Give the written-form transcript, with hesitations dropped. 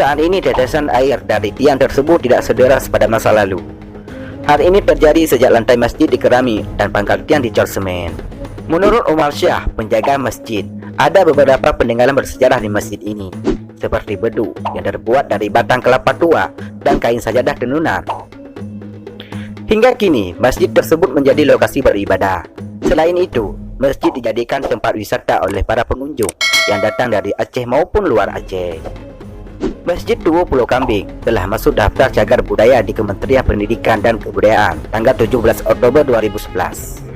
Saat ini tetesan air dari tiang tersebut tidak sederas pada masa lalu. Hal ini terjadi sejak lantai masjid dikerami dan pangkal tiang dicor semen. Menurut Umar Syah, penjaga masjid, ada beberapa peninggalan bersejarah di masjid ini, seperti bedu yang terbuat dari batang kelapa tua dan kain sajadah tenunan. Hingga kini, masjid tersebut menjadi lokasi beribadah. Selain itu, masjid dijadikan tempat wisata oleh para pengunjung yang datang dari Aceh maupun luar Aceh. Masjid Tugu Pulau Kambing telah masuk daftar cagar budaya di Kementerian Pendidikan dan Kebudayaan tanggal 17 Oktober 2011.